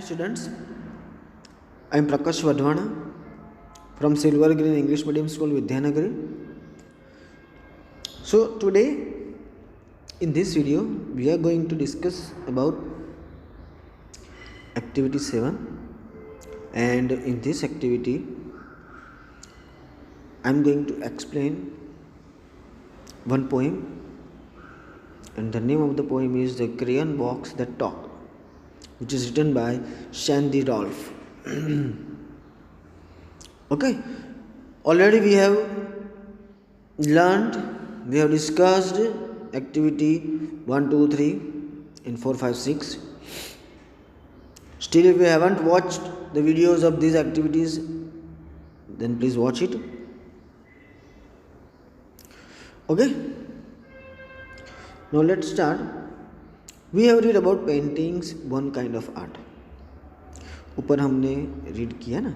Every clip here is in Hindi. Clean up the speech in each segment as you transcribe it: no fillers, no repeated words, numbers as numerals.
students, I am Prakash Vadhwana from Silver Green English Medium School, Vidyanagari. So today in this video we are going to discuss about activity 7, and in this activity I am going to explain one poem, and the name of the poem is The Crayon Box That Talked, which is written by Shandy Rolfe. Okay, already we have discussed activity 1, 2, 3 in 4, 5, 6. Still, if you haven't watched the videos of these activities, then please watch it. Okay, now let's start. We have read about paintings, one kind of art. ऊपर हमने रीड किया ना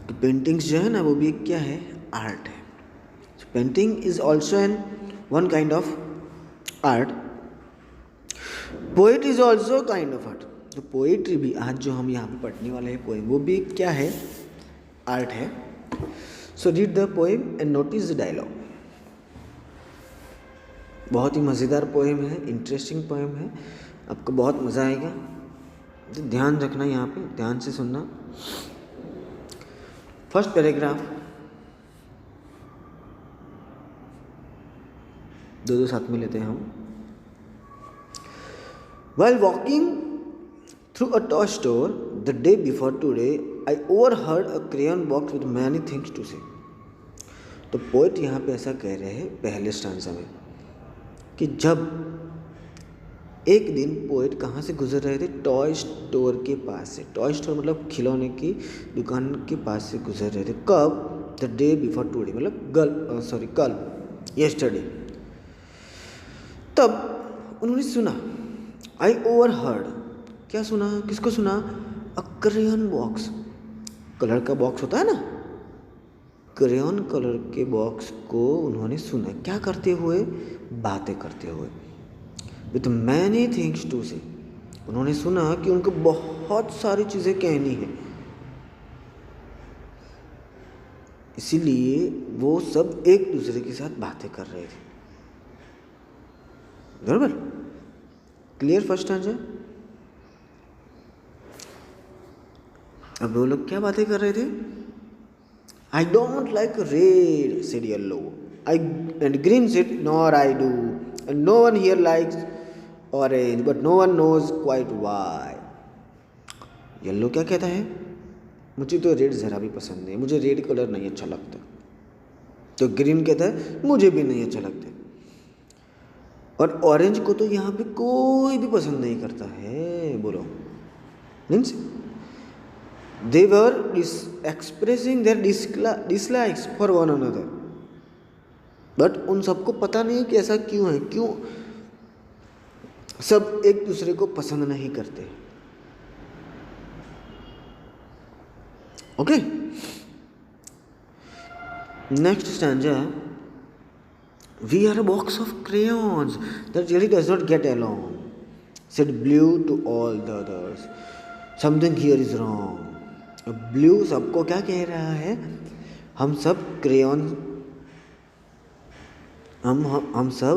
कि पेंटिंग्स जो है ना वो भी क्या है, आर्ट है. Painting is also an one kind of art. Poet is also kind of art. तो पोएट्री भी आज जो हम यहाँ पे पढ़ने वाले हैं पोएम, वो भी क्या है, आर्ट है. So read the poem and notice the dialogue. बहुत ही मज़ेदार पोएम है, इंटरेस्टिंग पोएम है, आपको बहुत मज़ा आएगा. तो ध्यान रखना, यहाँ पे ध्यान से सुनना. फर्स्ट पैराग्राफ, दो साथ में लेते हैं हम. While walking through a toy store the day before today, I overheard a crayon box with many things to say. तो पोएट यहाँ पे ऐसा कह रहे हैं पहले स्टांजा में कि जब एक दिन पोएट कहाँ से गुजर रहे थे, टॉय स्टोर के पास से. टॉय स्टोर मतलब खिलौने की दुकान के पास से गुजर रहे थे. कब? द डे बिफोर टुडे, मतलब कल, येस्टरडे. तब उन्होंने सुना, आई ओवरहर्ड. क्या सुना, किसको सुना? अ क्रेयन बॉक्स. कलर का बॉक्स होता है ना, क्रेयन कलर के बॉक्स को उन्होंने सुना. क्या करते हुए? बातें करते हुए. विथ मैनी थिंग्स टू से. उन्होंने सुना कि उनको बहुत सारी चीज़ें कहनी है, इसीलिए वो सब एक दूसरे के साथ बातें कर रहे थे. बराबर, क्लियर फर्स्ट आंसर. अब वो लोग क्या बातें कर रहे थे? I don't like red said yellow, I and green said nor I do, and no one here likes orange but no one knows quite why. Yellow क्या कहता है? मुझे तो रेड ज़रा भी पसंद नहीं, मुझे रेड कलर नहीं अच्छा लगता. तो ग्रीन कहता है मुझे भी नहीं अच्छा लगता. और ऑरेंज को तो यहाँ पे कोई भी पसंद नहीं करता है. बोलो, means they were expressing there dislikes for one another. But उन सबको पता नहीं कि ऐसा क्यों है, क्यों सब एक दूसरे को पसंद नहीं करते. Okay, next stanza. We are a box of crayons that really does not get along, said Blue to all the others. Something here is wrong. Blue सबको क्या कह रहा है? हम सब क्रेयॉन, हम सब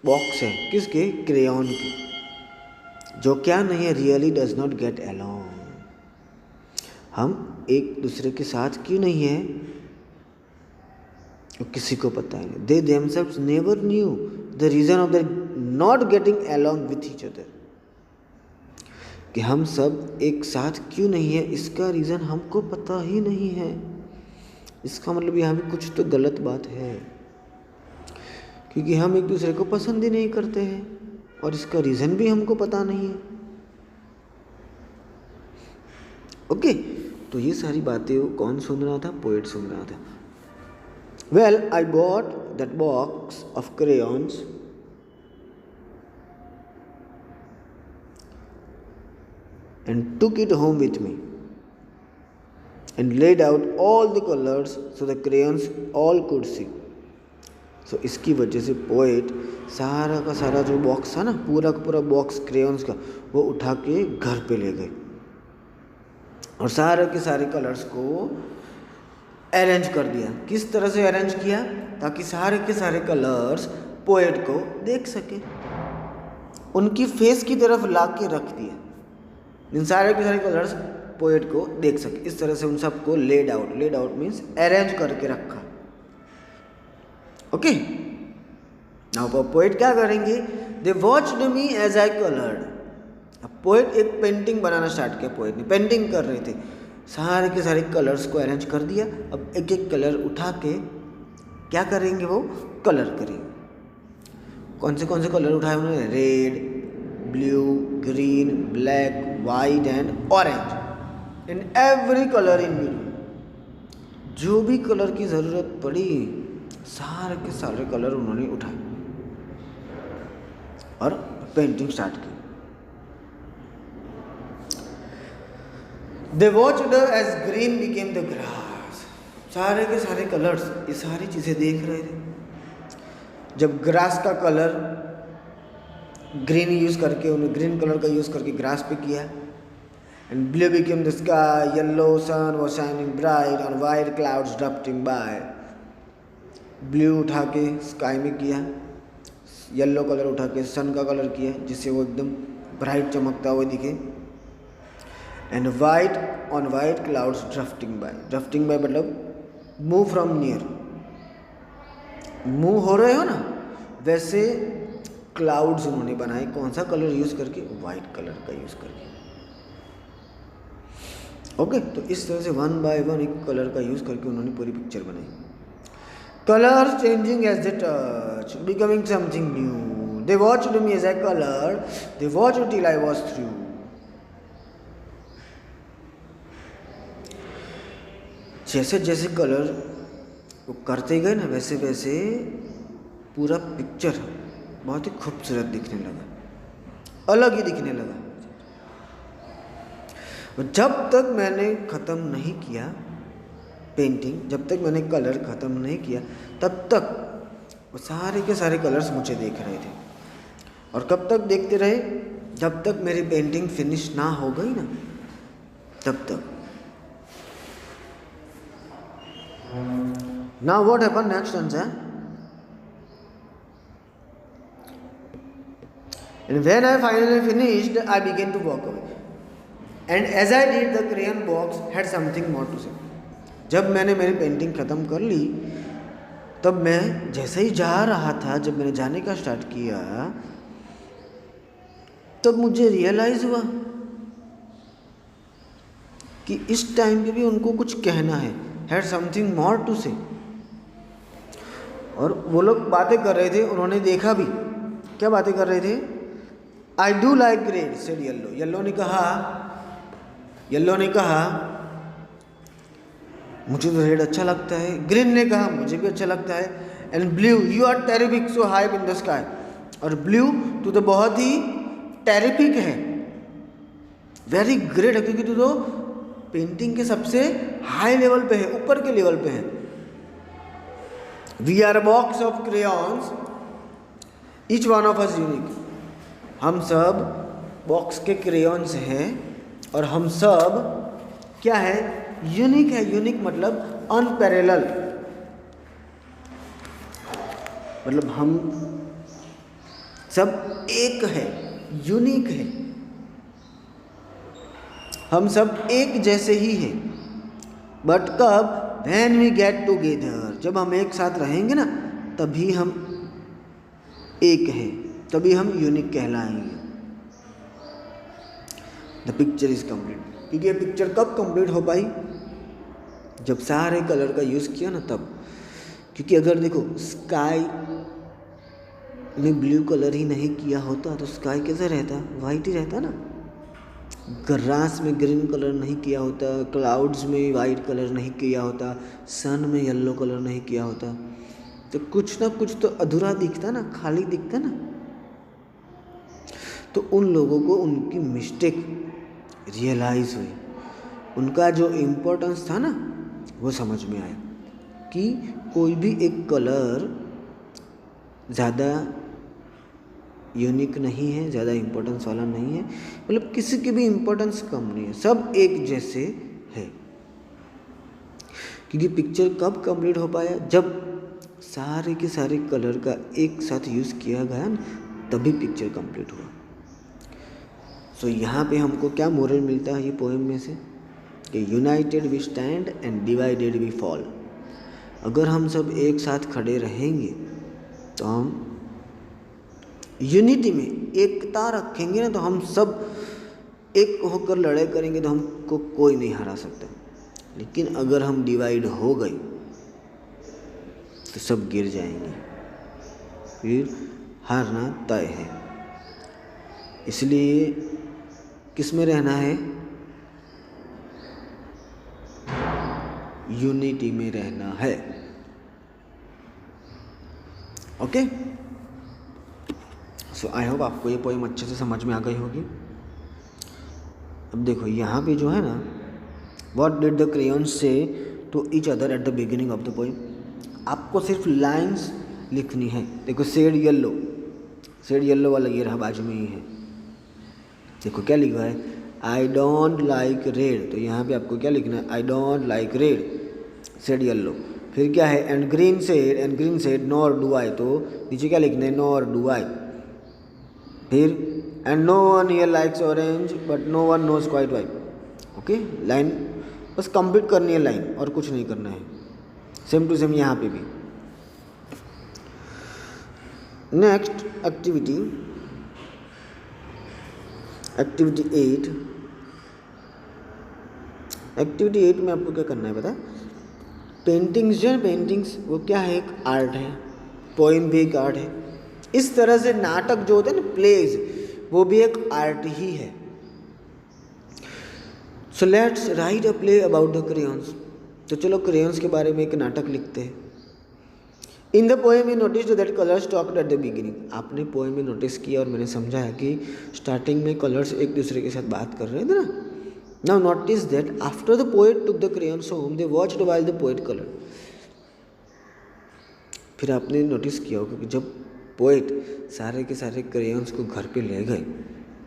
बॉक्स है. किसके? क्रेयॉन के. जो क्या नहीं है, really does not gate along. हम एक दूसरे के साथ क्यों नहीं है, किसी को पता है नहीं. They themselves never knew the reason of their not getting along with each other. कि हम सब एक साथ क्यों नहीं है, इसका रीज़न हमको पता ही नहीं है. इसका मतलब यहाँ भी कुछ तो गलत बात है, क्योंकि हम एक दूसरे को पसंद ही नहीं करते हैं और इसका रीज़न भी हमको पता नहीं है. ओके, तो ये सारी बातें कौन सुन रहा था? पोएट सुन रहा था. Well, I bought that box of crayons and took it home with me and laid out all the colors so the crayons all could see. तो इसकी वजह से पोएट सारा का सारा जो बॉक्स था ना, पूरा का पूरा बॉक्स क्रेयॉन्स का, वो उठा के घर पे ले गए और सारे के सारे कलर्स को अरेंज कर दिया। किस तरह से अरेंज किया? ताकि सारे के सारे कलर्स पोएट को देख सके, उनकी फेस की तरफ ला के रख दिया, इन सारे के सारे कलर्स पोएट को देख सके। इस तरह से उन सबको लेड आउट मीन्स अरेंज करके रखा। ओके, नाउ पोएट क्या करेंगे? They watched me as I coloured. अब पोएट एक पेंटिंग बनाना स्टार्ट किया। पोएट ने पेंटिंग कर रहे थे, सारे के सारे कलर्स को अरेंज कर दिया। अब एक एक कलर उठा के क्या करेंगे? वो कलर करेंगे। कौन से कलर उठाए उन्होंने? Red, blue, green, black, white and orange and every colour in between. जो भी कलर की ज़रूरत पड़ी, सारे के सारे कलर उन्होंने उठाए और पेंटिंग स्टार्ट की। They watched as green became the grass. सारे के सारे कलर्स ये सारी चीज़ें देख रहे थे। जब ग्रास का कलर ग्रीन यूज़ करके, उन्होंने ग्रीन कलर का यूज़ करके ग्रास पे किया। And blue became the sky, yellow sun was shining bright on white clouds drifting by. Blue उठा के स्काई में किया, येलो कलर उठा के सन का कलर किया जिससे वो एकदम ब्राइट चमकता हुआ दिखे। And white on white clouds drifting by मतलब मूव फ्रॉम नियर, मूव हो रहे हो ना, वैसे क्लाउड्स उन्होंने बनाए। कौन सा कलर यूज़ करके? वाइट कलर का यूज़ करके। ओके, तो इस तरह से वन बाय वन एक कलर का यूज़ करके उन्होंने पूरी पिक्चर बनाई। Colour changing as the touch, becoming something new. They watched me as I colour, they watched till I was through. जैसे जैसे कलर वो करते गए ना, वैसे वैसे पूरा पिक्चर बहुत ही खूबसूरत दिखने लगा, अलग ही दिखने लगा। जब तक मैंने ख़त्म नहीं किया पेंटिंग, जब तक मैंने कलर ख़त्म नहीं किया, तब तक वो सारे के सारे कलर्स मुझे देख रहे थे। और कब तक देखते रहे? जब तक मेरी पेंटिंग फिनिश ना हो गई ना, तब तक। Now what happened next, Ansa? And when I finally finished, I began to walk away. And as I did, the crayon box had something more to say. जब मैंने मेरी पेंटिंग ख़त्म कर ली, तब मैं जैसे ही जा रहा था, जब मैंने जाने का स्टार्ट किया, तब मुझे रियलाइज़ हुआ कि इस टाइम पे भी उनको कुछ कहना है, हैड समथिंग मोर टू से। और वो लोग बातें कर रहे थे, उन्होंने देखा भी। क्या बातें कर रहे थे? I do like red said yellow. Yellow ने कहा मुझे तो रेड अच्छा लगता है। ग्रीन ने कहा मुझे भी अच्छा लगता है। And blue, you are terrific so high in the sky. और ब्लू, तू तो बहुत ही टेरिफिक है, वेरी ग्रेट है, क्योंकि तू तो पेंटिंग के सबसे हाई लेवल पे है, ऊपर के लेवल पे है। We are box of crayons, each one of us unique. हम सब बॉक्स के क्रेयॉन्स हैं और हम सब क्या है? यूनिक है। यूनिक मतलब अनपैरेलल, मतलब हम सब एक है, यूनिक है, हम सब एक जैसे ही हैं। बट कब? व्हेन वी गेट टुगेदर, जब हम एक साथ रहेंगे ना, तभी हम एक हैं, तभी हम यूनिक कहलाएंगे। The picture is complete. क्योंकि ये पिक्चर कब कंप्लीट हो पाई? जब सारे कलर का यूज़ किया ना, तब। क्योंकि अगर देखो स्काई में ब्लू कलर ही नहीं किया होता तो स्काई कैसा रहता? वाइट ही रहता ना। ग्रास में ग्रीन कलर नहीं किया होता, क्लाउड्स में वाइट कलर नहीं किया होता, सन में येलो कलर नहीं किया होता, तो कुछ ना कुछ तो अधूरा दिखता ना, खाली दिखता ना। तो उन लोगों को उनकी मिस्टेक रियलाइज़ हुई, उनका जो इम्पोर्टेंस था ना वो समझ में आया कि कोई भी एक कलर ज़्यादा यूनिक नहीं है, ज़्यादा इम्पोर्टेंस वाला नहीं है, मतलब किसी की भी इम्पोर्टेंस कम नहीं है, सब एक जैसे है। क्योंकि पिक्चर कब कंप्लीट हो पाया, जब सारे के सारे कलर का एक साथ यूज़ किया गया ना, तभी पिक्चर कंप्लीट हुआ। सो यहाँ पे हमको क्या मोरल मिलता है ये पोएम में से, कि united we stand and divided we fall. अगर हम सब एक साथ खड़े रहेंगे तो हम यूनिटी में एकता रखेंगे ना, तो हम सब एक होकर लड़ाई करेंगे तो हमको कोई नहीं हरा सकता। लेकिन अगर हम डिवाइड हो गए तो सब गिर जाएंगे, फिर हारना तय है। इसलिए किस में रहना है, यूनिटी में रहना है। ओके, सो आई होप आपको ये पोएम अच्छे से समझ में आ गई होगी। अब देखो यहाँ पे जो है ना, what did the crayons say to each other at the beginning of the poem, आपको सिर्फ लाइंस लिखनी है। देखो शेड येलो वाला ये रहा बाजू में ही है। देखो क्या लिखा है, आई डोंट लाइक रेड, तो यहाँ पे आपको क्या लिखना है, I don't like red said yellow. फिर क्या है, and green said nor do I, तो नीचे क्या लिखना है, नॉर डू आई। फिर and no one here likes orange but no one knows quite why. Okay, line बस कंप्लीट करनी है लाइन, और कुछ नहीं करना है। सेम टू सेम यहाँ पे भी। Next activity 8। एक्टिविटी 8 में आपको क्या करना है पता है, पेंटिंग्स वो क्या है, एक आर्ट है, पोएम भी एक आर्ट है। इस तरह से नाटक जो होते हैं ना, प्लेज, वो भी एक आर्ट ही है। So let's write a play about the crayons. तो चलो क्रेयॉन्स के बारे में एक नाटक लिखते हैं। In the poem you notice that colours talked eight the beginning. आपने पोएम में नोटिस किया और मैंने समझाया कि स्टार्टिंग में कलर्स एक दूसरे के साथ बात कर रहे थे ना। Now notice that after the poet took the crayons home they watched while the poet colour. फिर आपने नोटिस किया होगा कि जब पोएट सारे के सारे क्रेयॉन्स को घर पे ले गए,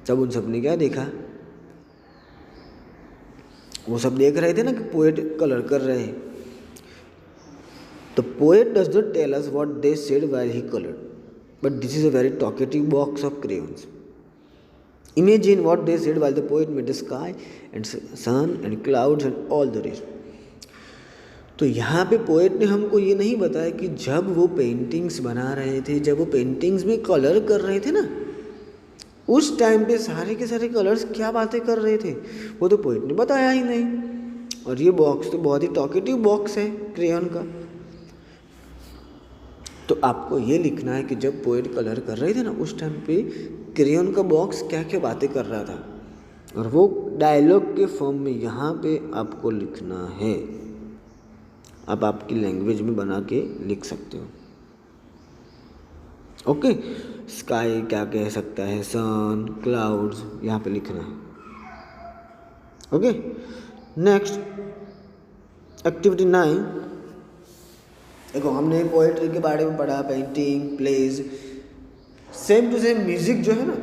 तब उन सब ने क्या देखा, वो सब देख रहे थे ना कि पोएट कलर कर रहे हैं। The poet does not tell us what they said while he colored, but this is a very talkative box of crayons. Imagine what they said while the poet made the sky and sun and clouds and all the rest. तो यहाँ पे पोएट ने हमको ये नहीं बताया कि जब वो पेंटिंग्स बना रहे थे, जब वो पेंटिंग्स में कलर कर रहे थे ना, उस टाइम पे सारे के सारे कलर्स क्या बातें कर रहे थे, वो तो पोएट ने बताया ही नहीं। और ये बॉक्स तो बहुत ही टॉकेटिव बॉक्स है क्रेयॉन का। तो आपको ये लिखना है कि जब पोएट कलर कर रहे थे ना, उस टाइम पे क्रेयॉन का बॉक्स क्या क्या बातें कर रहा था, और वो डायलॉग के फॉर्म में यहाँ पे आपको लिखना है। आप आपकी लैंग्वेज में बना के लिख सकते हो। ओके, स्काई क्या कह सकता है, सन, क्लाउड्स, यहाँ पे लिखना है। Okay, next activity 9। देखो हमने पोएट्री के बारे में पढ़ा, painting, plays, same to same music जो है ना,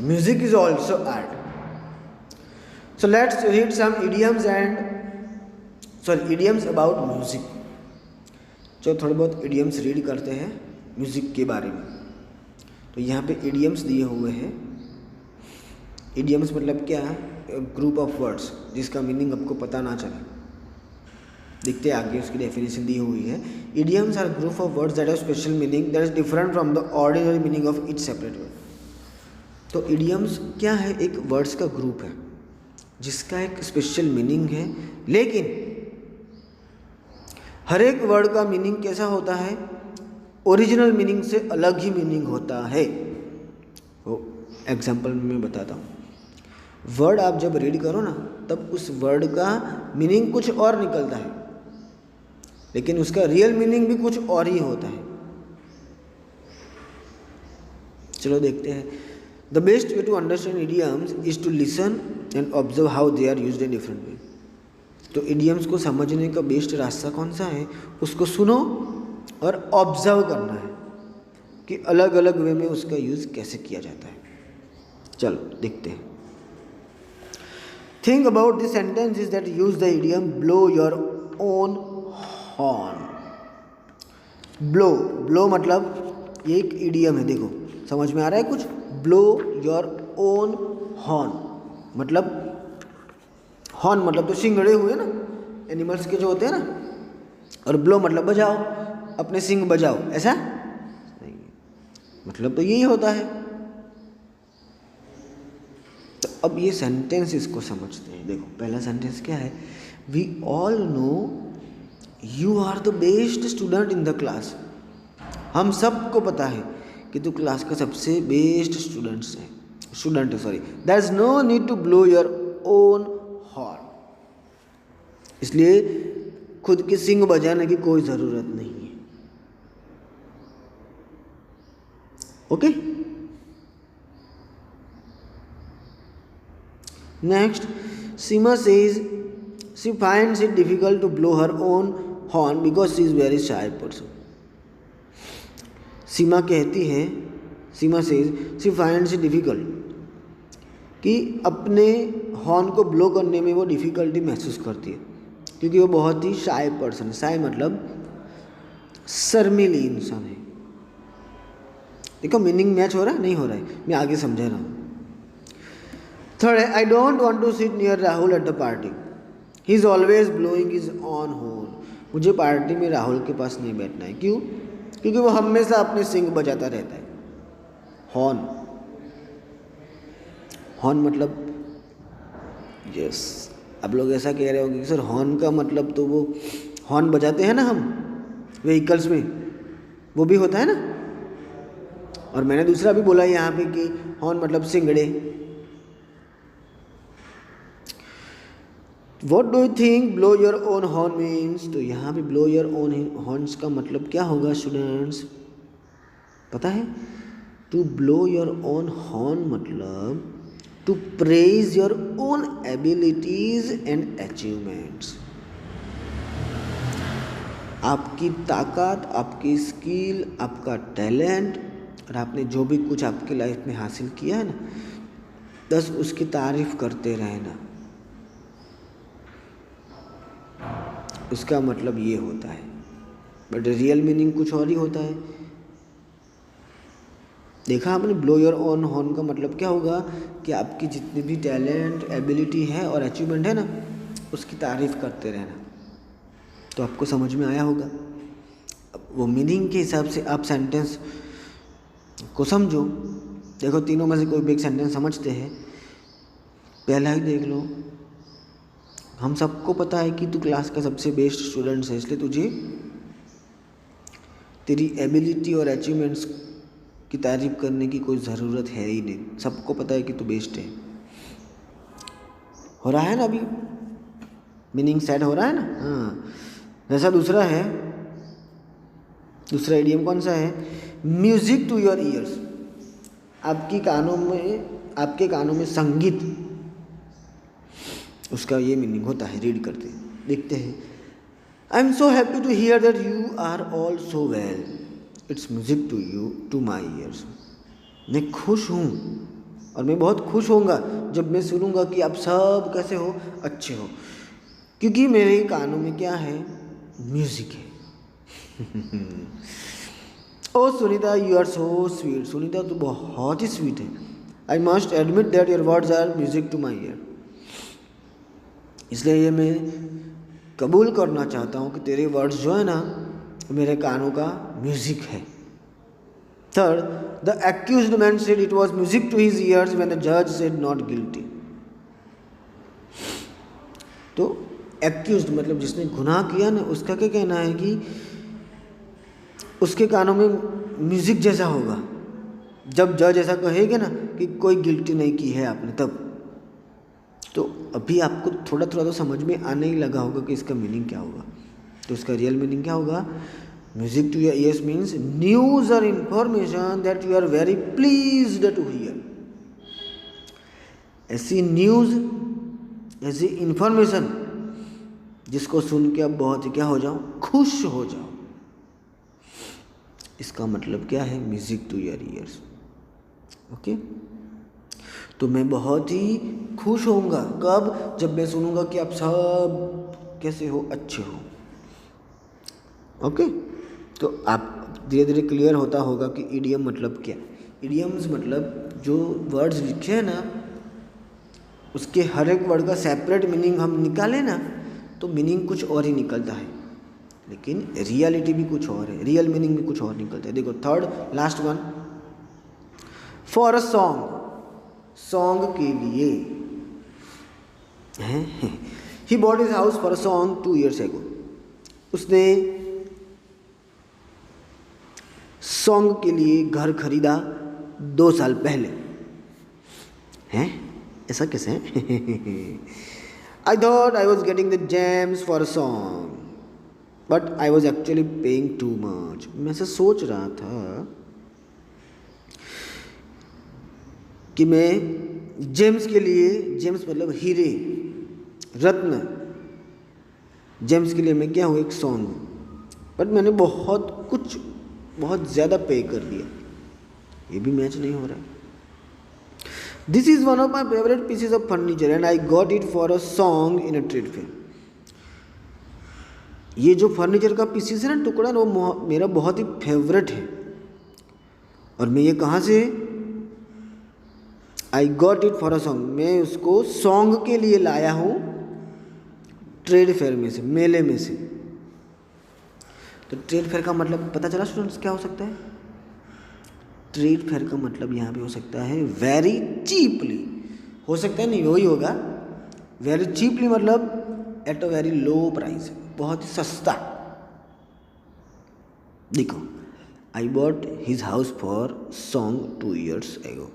music is also art. So let's read some idioms about music. जो थोड़े बहुत इडियम्स रीड करते हैं म्यूजिक के बारे में। तो यहाँ पे इडियम्स दिए हुए हैं। इडियम्स मतलब क्या है, ग्रुप ऑफ वर्ड्स जिसका मीनिंग आपको पता ना चले। देखते हैं आगे, उसकी डेफिनेशन दी हुई है। Idioms are group of words that have special meaning that is different from the ordinary meaning of each separate word. तो इडियम्स क्या है, एक वर्ड्स का ग्रुप है जिसका एक स्पेशल मीनिंग है, लेकिन हर एक वर्ड का मीनिंग कैसा होता है, ओरिजिनल मीनिंग से अलग ही मीनिंग होता है। वो एग्जाम्पल मैं बताता हूँ। वर्ड आप जब रीड करो ना, तब उस वर्ड का मीनिंग कुछ और निकलता है, लेकिन उसका रियल मीनिंग भी कुछ और ही होता है। चलो देखते हैं। The best way to understand idioms is to listen and observe how they are used in different way. तो इडियम्स को समझने का बेस्ट रास्ता कौन सा है, उसको सुनो और ऑब्जर्व करना है कि अलग अलग वे में उसका यूज़ कैसे किया जाता है। चलो देखते हैं। Think about this sentence is that use the idiom blow your own horn. Blow मतलब ये एक इडियम है, देखो समझ में आ रहा है कुछ। ब्लो योर ओन हॉर्न मतलब, हॉर्न मतलब तो सिंगड़े हुए ना, एनिमल्स के जो होते हैं ना, और ब्लो मतलब बजाओ, अपने सिंग बजाओ, ऐसा नहीं, मतलब तो यही होता है। तो अब ये सेंटेंस इसको समझते हैं। देखो पहला सेंटेंस क्या है, we all know you are the best student in the class. हम सबको पता है कि तू क्लास का सबसे बेस्ट स्टूडेंट है, sorry. There is no need to blow your own horn. इसलिए खुद के सिंग बजाने की कोई ज़रूरत नहीं है। Okay, next, Seema says she finds it difficult to blow her own horn because she is very shy person. Seema कहती है, Seema says she finds it difficult, कि अपने हॉर्न को ब्लो करने में वो डिफ़िकल्टी महसूस करती है क्योंकि वो बहुत ही शाय पर्सन है। शाय मतलब शर्मीली इंसान है। देखो मीनिंग मैच हो रहा है, नहीं हो रहा है, मैं आगे समझा रहा हूँ। थर्ड है, I don't want to sit near Rahul at the party, he is always blowing his own horn. मुझे पार्टी में राहुल के पास नहीं बैठना है। क्यों? क्योंकि वो हमेशा अपने सिंग बजाता रहता है। हॉर्न, हॉर्न मतलब, यस, आप लोग ऐसा कह रहे होंगे कि सर हॉर्न का मतलब तो वो हॉर्न बजाते हैं ना हम व्हीकल्स में, वो भी होता है ना। और मैंने दूसरा भी बोला यहाँ पे कि हॉर्न मतलब सिंगड़े। What do you think blow your own horn means? तो यहाँ पे blow your own horns का मतलब क्या होगा स्टूडेंट्स, पता है? To blow your own horn मतलब to praise your own abilities and achievements। आपकी ताकत, आपकी स्किल, आपका टैलेंट और आपने जो भी कुछ आपकी लाइफ में हासिल किया है ना, बस उसकी तारीफ करते रहना। उसका मतलब ये होता है, बट रियल मीनिंग कुछ और ही होता है। देखा आपने, ब्लो योर ओन हॉर्न का मतलब क्या होगा कि आपकी जितनी भी टैलेंट, एबिलिटी है और अचीवमेंट है ना, उसकी तारीफ करते रहना। तो आपको समझ में आया होगा। अब वो मीनिंग के हिसाब से आप सेंटेंस को समझो। देखो तीनों में से कोई भी एक सेंटेंस समझते हैं। पहला ही देख लो, हम सबको पता है कि तू क्लास का सबसे बेस्ट स्टूडेंट है, इसलिए तुझे तेरी एबिलिटी और अचीवमेंट्स की तारीफ करने की कोई ज़रूरत है ही नहीं। सबको पता है कि तू बेस्ट है। हो रहा है ना, अभी मीनिंग सेट हो रहा है ना। हाँ, जैसा दूसरा है, दूसरा इडियम कौन सा है, म्यूजिक टू योर ईयर्स। आपके कानों में संगीत, उसका ये मीनिंग होता है। रीड करते देखते हैं। I am so happy to hear that you are all so well, it's music to you to my ears. मैं खुश हूँ और मैं बहुत खुश होऊंगा जब मैं सुनूंगा कि आप सब कैसे हो, अच्छे हो, क्योंकि मेरे कानों में क्या है, म्यूजिक है। Oh Sunita, you are so sweet. Sunita तो बहुत ही स्वीट है। I must admit that your words are music to my ear. इसलिए ये मैं कबूल करना चाहता हूँ कि तेरे वर्ड्स जो है ना, मेरे कानों का म्यूजिक है। Third, the accused man said it was music to his ears when the जज सेड नॉट गिल्टी। तो एक्यूज्ड मतलब जिसने गुनाह किया ना, उसका क्या कहना है कि उसके कानों में म्यूजिक जैसा होगा जब जज ऐसा कहेगा ना कि कोई गिल्टी नहीं की है आपने, तब। तो अभी आपको थोड़ा थोड़ा तो समझ में आने ही लगा होगा कि इसका मीनिंग क्या होगा। तो इसका रियल मीनिंग क्या होगा, music to your ears means news और information that you are very pleased to hear. ऐसी न्यूज, ऐसी इंफॉर्मेशन जिसको सुन के आप बहुत ही क्या हो जाओ, खुश हो जाओ। इसका मतलब क्या है, music to your ears. Okay, तो मैं बहुत ही खुश होऊंगा कब, जब मैं सुनूंगा कि आप सब कैसे हो, अच्छे हो। ओके, तो आप धीरे धीरे क्लियर होता होगा कि इडियम मतलब क्या। इडियम्स मतलब जो वर्ड्स लिखे हैं ना, उसके हर एक वर्ड का सेपरेट मीनिंग हम निकालें ना, तो मीनिंग कुछ और ही निकलता है, लेकिन रियलिटी भी कुछ और है, रियल मीनिंग भी कुछ और निकलता है। देखो third last one, for a song, song के लिए he bought his house for a song 2 years ago। उसने सॉन्ग के लिए घर खरीदा 2 साल पहले। हैं, ऐसा कैसे है? I thought I was getting the James for a song but I was actually paying too much. मैं ऐसा सोच रहा था कि मैं जेम्स के लिए, जेम्स मतलब हीरे रत्न, जेम्स के लिए मैं क्या हूँ, एक सॉन्ग, बट मैंने बहुत ज़्यादा पे कर दिया। ये भी मैच नहीं हो रहा है। This is one of my favourite pieces of furniture and I got it for a song in a trade fair. ये जो फर्नीचर का पीसेस है ना, टुकड़ा, वो मेरा बहुत ही फेवरेट है। और मैं ये कहाँ से, I got it for a song, मैं उसको सॉन्ग के लिए लाया हूँ ट्रेड फेयर में से, मेले में से। तो ट्रेड फेयर का मतलब पता चला स्टूडेंट्स क्या हो सकता है? ट्रेड फेयर का मतलब यहाँ पे हो सकता है वेरी चीपली, हो सकता है नहीं, वही होगा। वेरी चीपली मतलब at a very low price, बहुत ही सस्ता। देखो, I bought his house for song 2 years ago।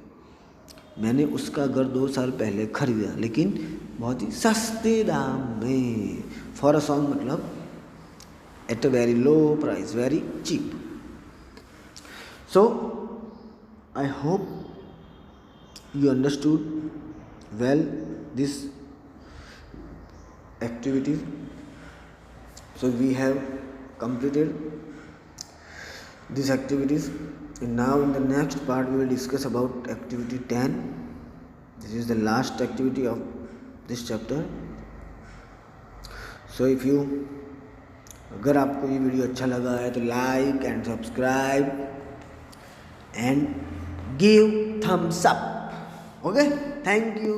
मैंने उसका घर 2 साल पहले खरीदा, लेकिन बहुत ही सस्ते दाम में। फॉर अ सॉन्ग मतलब at a very low price, very cheap. So I hope you understood well this activity. So we have completed these activities, and now in the next part we will discuss about activity 10. This is the last activity of this chapter. So if you, अगर आपको ये वीडियो अच्छा लगा है तो like and subscribe and give thumbs up. Okay, thank you.